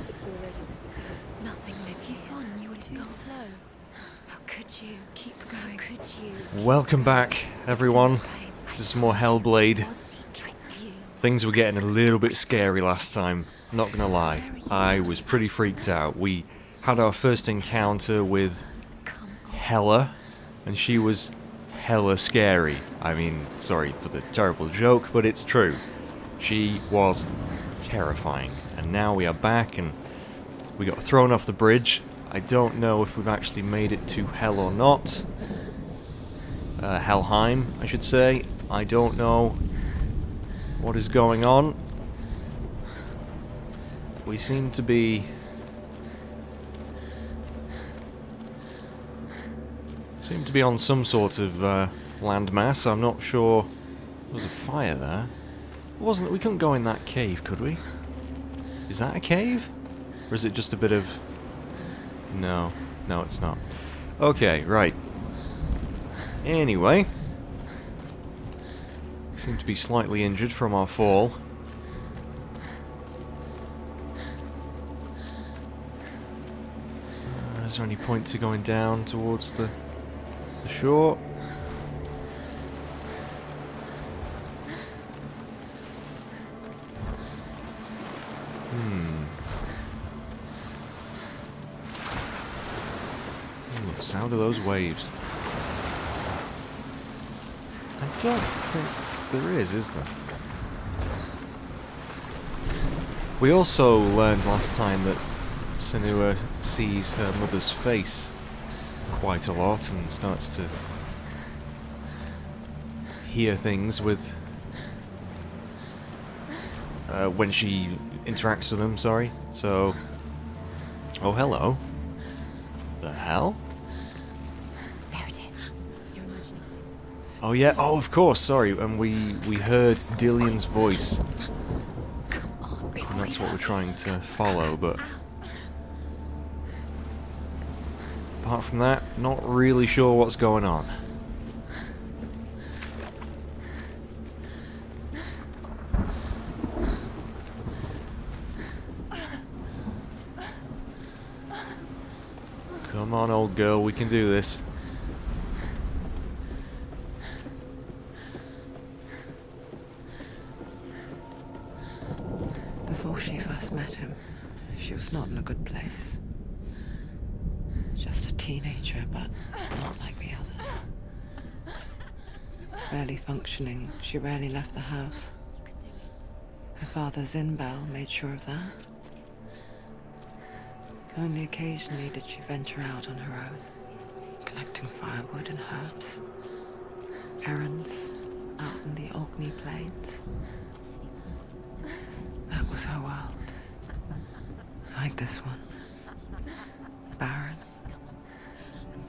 It's already disappeared. Nothing lives He's here. gone. You were He's too gone. slow. How could you? Keep How going. could you? Welcome back, everyone. This is some more Hellblade. Was he tricked you? Things were getting a little bit scary last time, not gonna lie. I was pretty freaked out. We had our first encounter with Come on. Hella, and she was hella scary. I mean, sorry for the terrible joke, but it's true. She was terrifying. And now we are back, and we got thrown off the bridge. I don't know if we've actually made it to Hell or not. Helheim, I should say. I don't know what is going on. We seem to be... on some sort of landmass. I'm not sure. There was a fire there. We couldn't go in that cave, could we? Is that a cave? Or is it just a bit of... No, it's not. Okay, right. Anyway. We seem to be slightly injured from our fall. Is there any point to going down towards the shore? Ooh, the sound of those waves. I don't think there is there? We also learned last time that Senua sees her mother's face quite a lot and starts to hear things with when she interacts with them, sorry. So, oh hello. The hell? There it is. You're imagining things. Oh yeah, oh of course, sorry, and we heard Dillion's voice. Come on, before And that's he what we're trying to follow, but apart from that, not really sure what's going on. Come on, old girl, we can do this. Before she first met him, she was not in a good place. Just a teenager, but not like the others. Barely functioning, she rarely left the house. You could do it. Her father's in-bell made sure of that. Only occasionally did she venture out on her own, collecting firewood and herbs. Errands out in the Orkney Plains. That was her world. Like this one. Barren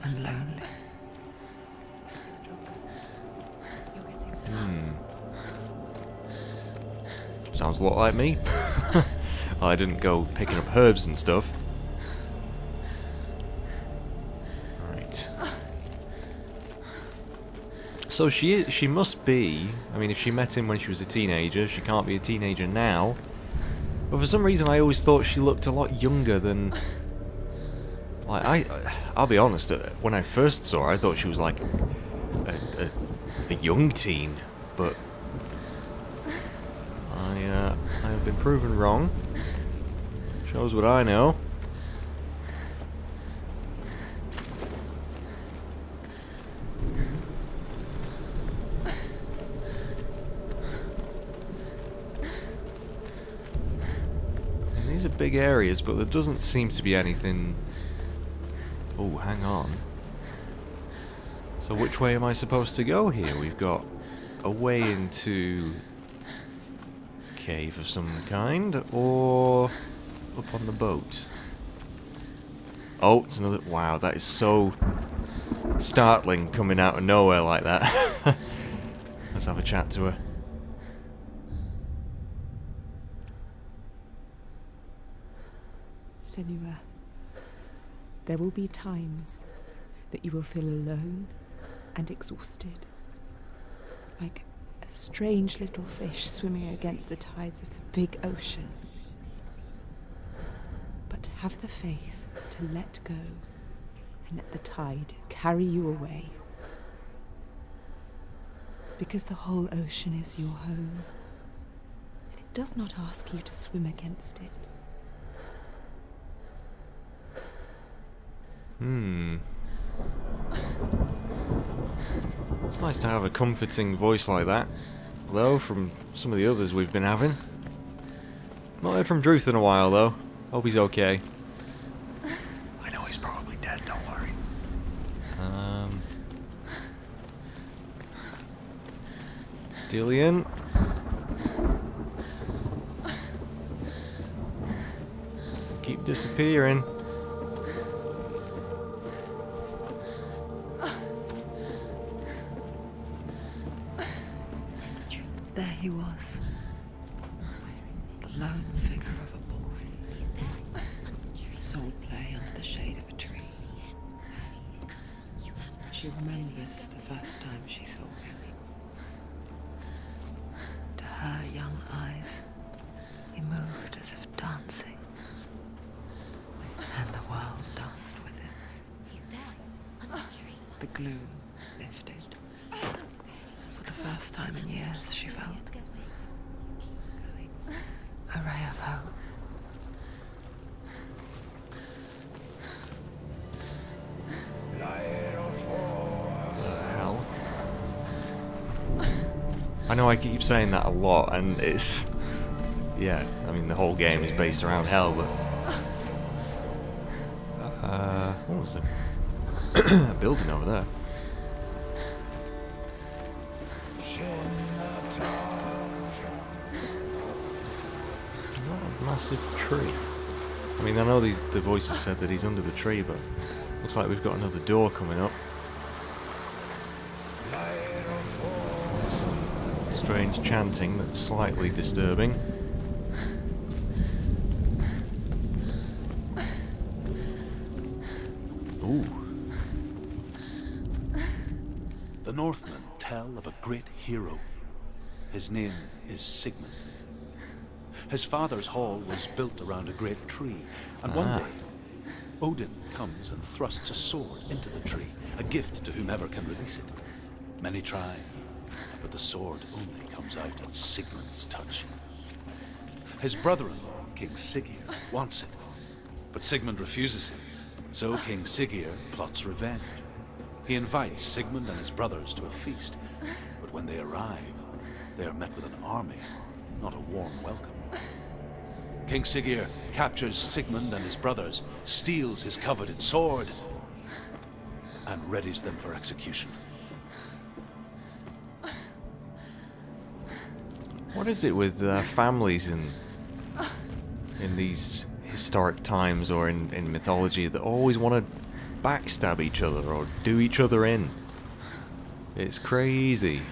and lonely. You'll get things done. Sounds a lot like me. Well, I didn't go picking up herbs and stuff. Right. So she must be... I mean, if she met him when she was a teenager, she can't be a teenager now. But for some reason, I always thought she looked a lot younger than... Like, I'll be honest, when I first saw her, I thought she was like a young teen, but I have been proven wrong. Shows what I know. And these are big areas, but there doesn't seem to be anything... Oh, hang on. So which way am I supposed to go here? We've got a way into a cave of some kind, or up on the boat. Oh, it's another... Wow, that is so startling coming out of nowhere like that. Let's have a chat to her. Senua, there will be times that you will feel alone and exhausted, like a strange little fish swimming against the tides of the big ocean. Have the faith to let go and let the tide carry you away. Because the whole ocean is your home, and it does not ask you to swim against it. It's nice to have a comforting voice like that, though, from some of the others we've been having. Not heard from Druth in a while, though. Hope he's okay. I know he's probably dead, don't worry. Dillian. Keep disappearing. There he was. The lone figure of a boy. He's there, under the tree. Sword play under the shade of a tree. You have to. She remembers the first time she saw him. To her young eyes, he moved as if dancing. And the world danced with him. He's there, under the tree. The gloom lifted. For the first time in years, she felt a ray of hope. Hell. I know I keep saying that a lot, and it's... Yeah, I mean, the whole game is based around hell, but... what was it? A building over there. Not a massive tree. I mean, I know the voices said that he's under the tree, but looks like we've got another door coming up. Some strange chanting that's slightly disturbing. Ooh. The Northmen tell of a great hero. His name is Sigmund. His father's hall was built around a great tree, and one day, Odin comes and thrusts a sword into the tree, a gift to whomever can release it. Many try, but the sword only comes out at Sigmund's touch. His brother-in-law, King Siggeir, wants it, but Sigmund refuses him, so King Siggeir plots revenge. He invites Sigmund and his brothers to a feast, but when they arrive, they are met with an army, not a warm welcome. King Siggeir captures Sigmund and his brothers, steals his coveted sword, and readies them for execution. What is it with families in these historic times or in mythology that always want to backstab each other or do each other in? It's crazy.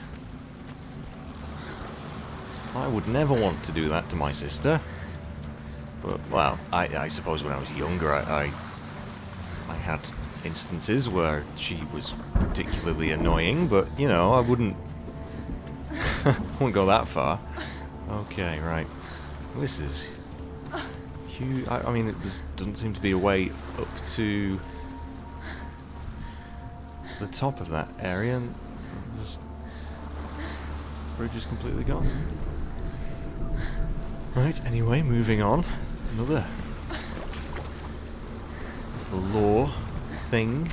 I would never want to do that to my sister. But, well, I suppose when I was younger, I had instances where she was particularly annoying, but, you know, I wouldn't go that far. Okay, right. This is huge. I mean, there doesn't seem to be a way up to the top of that area, and the bridge is completely gone. Right, anyway, moving on. Another lore thing.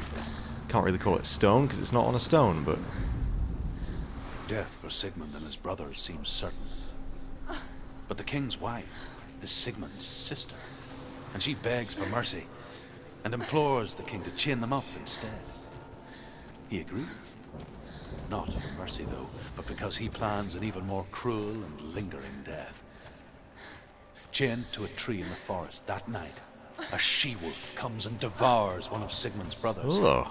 Can't really call it stone because it's not on a stone, but Death for Sigmund and his brothers seems certain. But the king's wife is Sigmund's sister, and she begs for mercy and implores the king to chain them up instead. He agrees. Not for mercy, though, but because he plans an even more cruel and lingering death. Chained to a tree in the forest that night, a she-wolf comes and devours one of Sigmund's brothers. oh,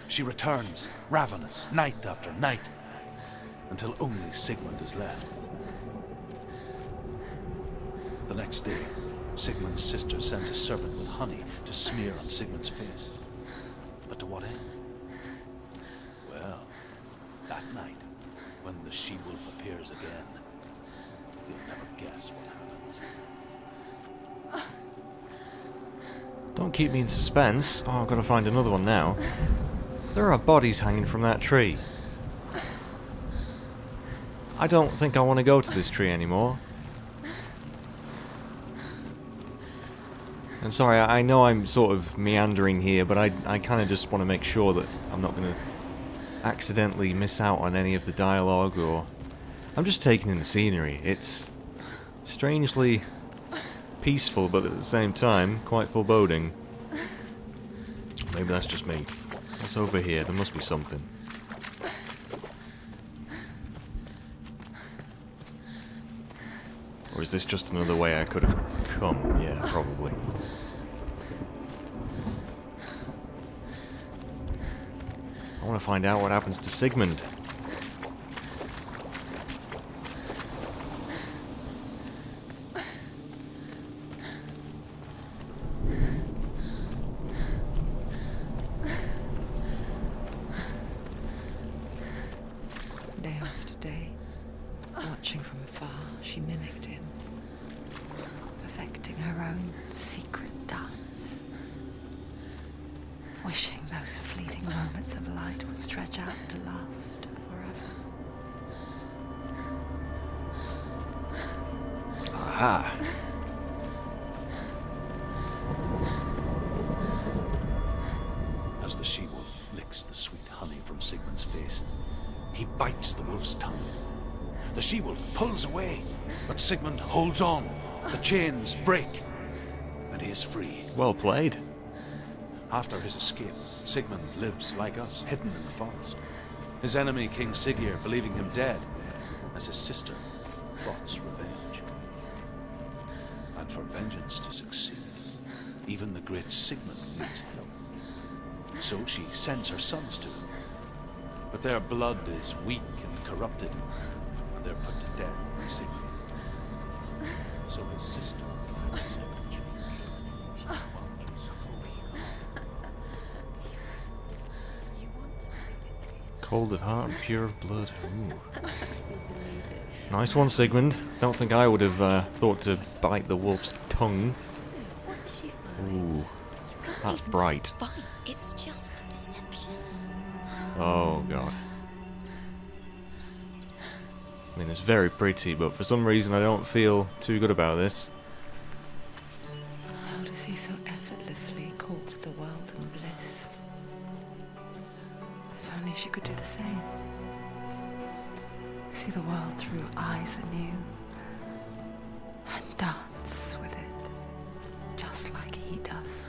She returns, ravenous, night after night, until only Sigmund is left. The next day, Sigmund's sister sends a servant with honey to smear on Sigmund's face. But to what end? Well, that night, when the she-wolf appears again, you'll never guess what happens. Don't keep me in suspense. Oh, I've got to find another one now. There are bodies hanging from that tree. I don't think I want to go to this tree anymore. And sorry, I know I'm sort of meandering here, but I kind of just want to make sure that I'm not going to accidentally miss out on any of the dialogue, or... I'm just taking in the scenery. It's strangely peaceful, but at the same time, quite foreboding. Maybe that's just me. What's over here? There must be something. Or is this just another way I could have come? Yeah, probably. I want to find out what happens to Sigmund. Day after day, watching from afar, she mimicked him, perfecting her own secret dance, wishing those fleeting moments of light would stretch out to last forever. Aha! As the she-wolf licks the sweet honey from Sigmund's face, he bites the wolf's tongue. The she-wolf pulls away, but Sigmund holds on. The chains break, and he is free. Well played. After his escape, Sigmund lives like us, hidden in the forest. His enemy, King Siggeir, believing him dead, as his sister plots revenge. And for vengeance to succeed, even the great Sigmund needs help. So she sends her sons to him. But their blood is weak and corrupted, and they're put to death by Sigmund. So his sister... Cold of heart and pure of blood. Ooh. Nice one, Sigmund. Don't think I would have thought to bite the wolf's tongue. Ooh, that's bright. It's just deception. Oh god. I mean, it's very pretty, but for some reason I don't feel too good about this. How does he so effortlessly court the world in bliss? If only she could do the same. See the world through eyes anew and dance with it, just like he does.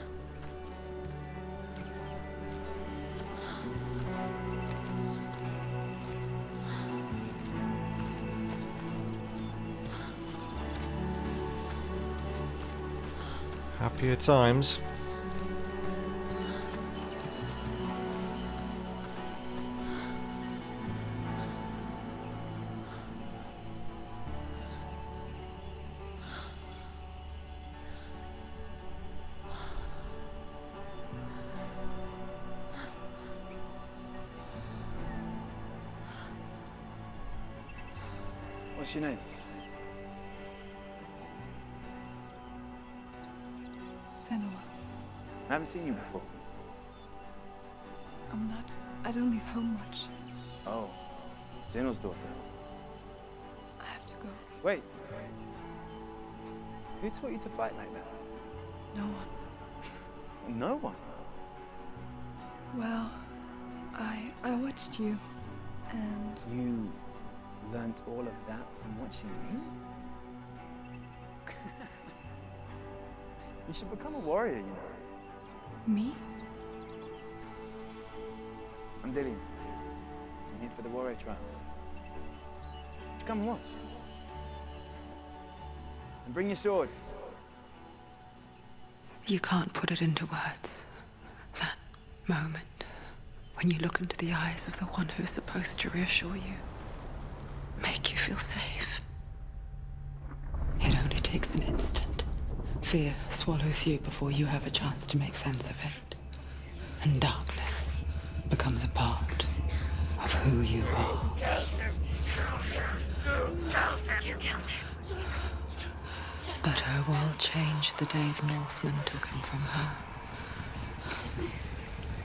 Happier times. What's your name? Senua. I haven't seen you before. I don't leave home much. Oh, Zenua's daughter. I have to go. Wait. Who taught you to fight like that? No one. No one. Well, I watched you, and You learnt all of that from watching me? You should become a warrior, you know. me? I'm Dillian. I'm here for the warrior trials. Come and watch. And bring your sword. You can't put it into words. That moment when you look into the eyes of the one who is supposed to reassure you, make you feel safe. It only takes an instant. Fear swallows you before you have a chance to make sense of it. And darkness becomes a part of who you are. But her world changed the day the Northmen took him from her.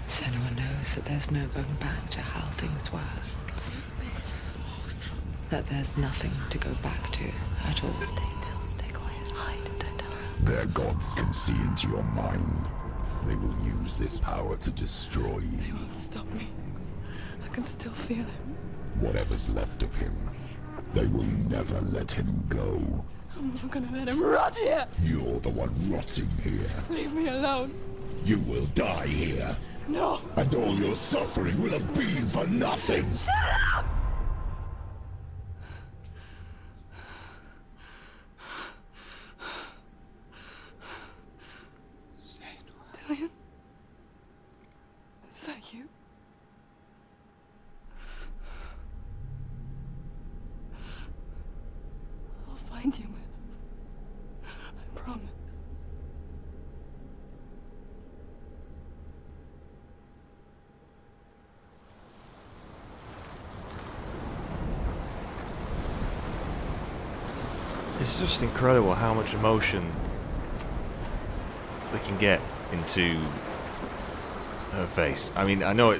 Senua knows that there's no going back to how things were. That there's nothing to go back to at all. Stay still, stay quiet, hide, don't tell her. Their gods can see into your mind. They will use this power to destroy you. They won't stop me. I can still feel him. Whatever's left of him, they will never let him go. I'm not gonna let him rot here. You're the one rotting here. Leave me alone. You will die here. No. And all your suffering will have been for nothing. Shut up! Dillian? Is that you? I'll find you, man. I promise. It's just incredible how much emotion they can get into her face. I mean, I know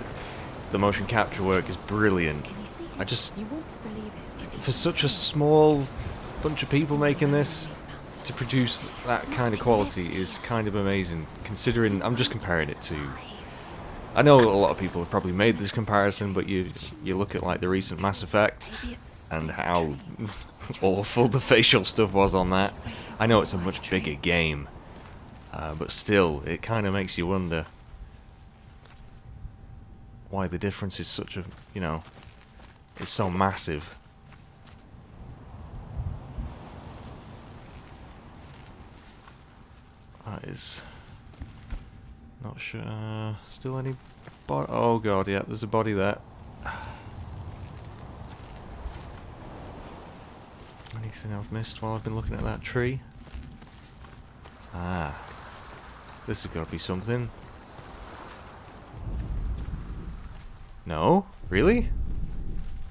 the motion capture work is brilliant. Can you see I it? just, You want to believe it. Is it for such a small bunch of people making this, to produce that kind of quality is kind of amazing. Considering, I'm just comparing it to, I know a lot of people have probably made this comparison, but you look at like the recent Mass Effect Maybe it's a and how awful the facial stuff was on that. I know it's a much bigger game, but still, it kind of makes you wonder why the difference is such a, you know, it's so massive. That is not sure. Still any body? Oh god, yeah, there's a body there. Anything I've missed while I've been looking at that tree? Ah, this has got to be something. No? Really?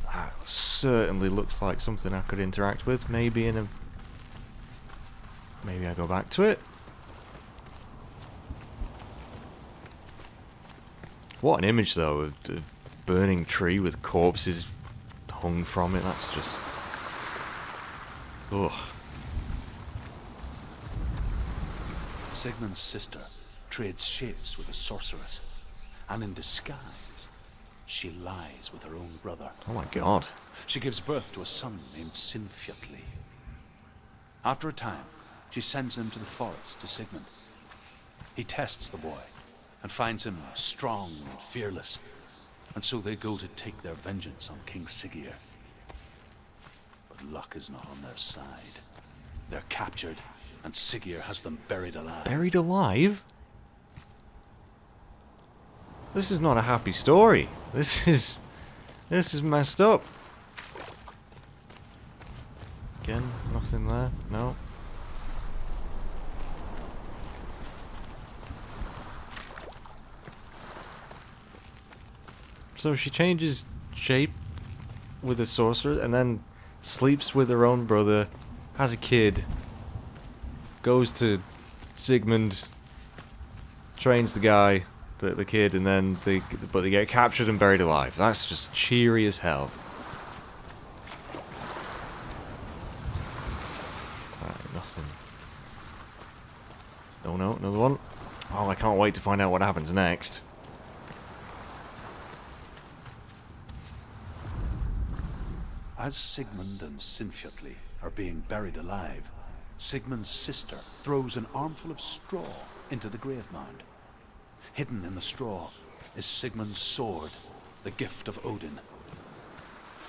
That certainly looks like something I could interact with. Maybe in a... Maybe I go back to it? What an image though, of a burning tree with corpses hung from it. That's just... ugh. Sigmund's sister trades shapes with a sorceress, and in disguise, she lies with her own brother. Oh my god. She gives birth to a son named Sinfjotli. After a time, she sends him to the forest to Sigmund. He tests the boy and finds him strong and fearless, and so they go to take their vengeance on King Siggeir. But luck is not on their side. They're captured, and Siggeir has them buried alive. Buried alive? This is not a happy story. This is messed up. Again, nothing there. No. So she changes shape with a sorcerer and then sleeps with her own brother, has a kid, goes to Sigmund, trains the guy, the kid, and then they get captured and buried alive. That's just cheery as hell. Alright, nothing. Oh no, another one. Oh, I can't wait to find out what happens next. As Sigmund and Sinfjotli are being buried alive, Sigmund's sister throws an armful of straw into the grave mound. Hidden in the straw is Sigmund's sword, the gift of Odin.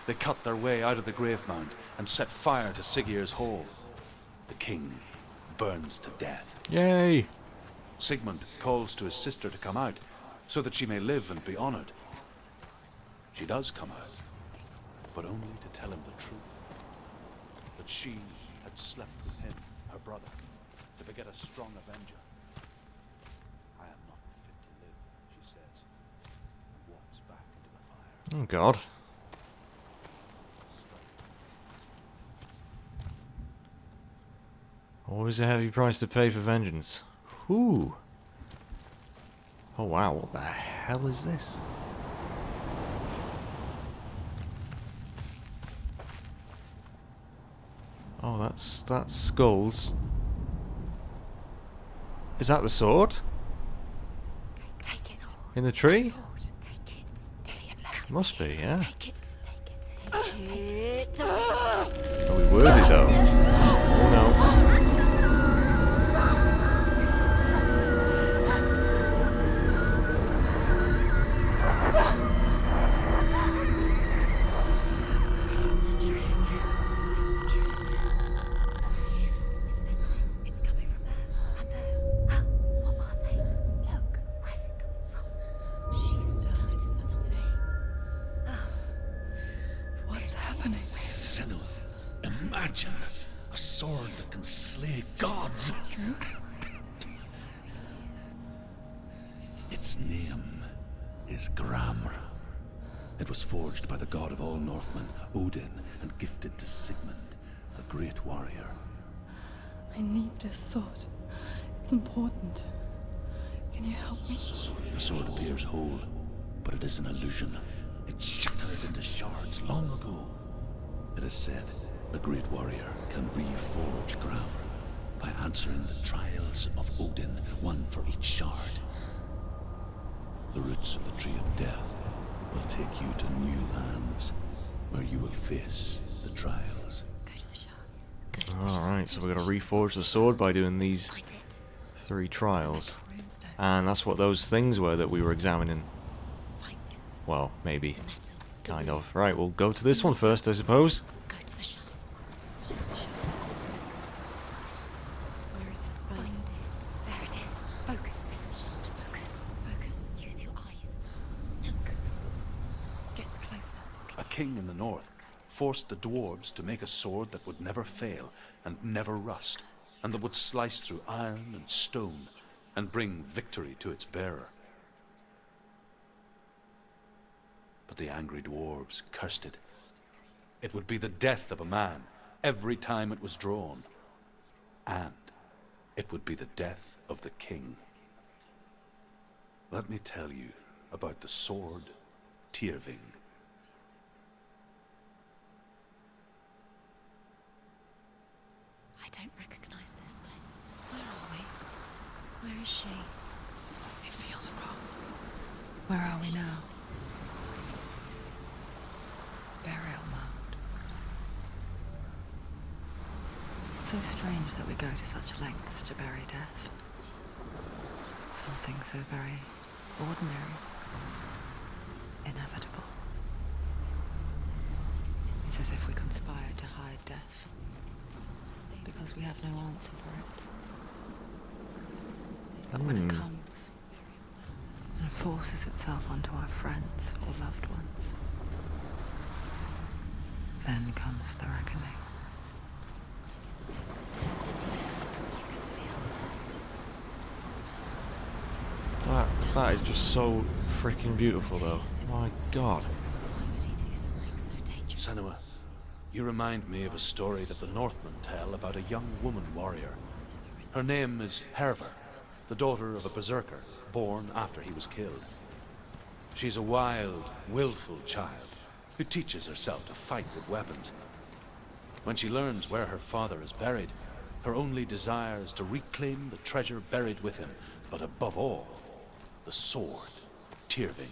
They cut their way out of the grave mound and set fire to Siggeir's hall. The king burns to death. Yay! Sigmund calls to his sister to come out so that she may live and be honored. She does come out, but only to tell him the truth. That she had slept with him, her brother, to beget a strong avenger. I am not fit to live, she says, and walks back into the fire. Oh god. Always a heavy price to pay for vengeance. Ooh. Oh wow, what the hell is this? Oh, that's skulls. Is that the sword? Take it. In the tree? Take it. Dillian left it. Must be, yeah. Take it. Take it. Are we worthy though? Oh no. It's a tree. It's ending. It's coming from there and there. What are they? Look. Where's it coming from? She started something. What's happening? Senua, imagine a sword that can slay gods. Its name is Gramr. It was forged by the god of all Northmen, Odin, and gifted to Sigmund, a great warrior. I need this sword. It's important. Can you help me? The sword appears whole, but it is an illusion. It shattered into shards long ago. It is said a great warrior can reforge Gramr by answering the trials of Odin, one for each shard. The roots of the Tree of Death will take you to new lands, where you will face the trials. Go to the shards. Go to the Alright, so we're going to reforge the sword by doing these Find it. 3 trials. Runestone. And that's what those things were that we were examining. Find it. Well, maybe. The metal. Kind of. Right, we'll go to this one first, I suppose. Go to the shard. Where is it? Find it. There it is. Focus. It's the shard. Focus. Focus. Use your eyes. Look. Get closer. A king in the north forced the dwarves to make a sword that would never fail and never rust, and that would slice through iron and stone and bring victory to its bearer. But the angry dwarves cursed it. It would be the death of a man every time it was drawn. And it would be the death of the king. Let me tell you about the sword Tyrving. I don't recognize this place. Where are we? Where is she? It feels wrong. Where are we now? Burial mound. So strange that we go to such lengths to bury death. Something so very ordinary, inevitable. It's as if we conspired to hide death, because we have no answer for it. But when it comes, and forces itself onto our friends or loved ones, then comes the reckoning. That is just so freaking beautiful, though. My God. Why would he do something so dangerous? Senua, you remind me of a story that the Northmen tell about a young woman warrior. Her name is Hervor, the daughter of a berserker, born after he was killed. She's a wild, willful child who teaches herself to fight with weapons. When she learns where her father is buried, her only desire is to reclaim the treasure buried with him, but above all, the sword Tyrving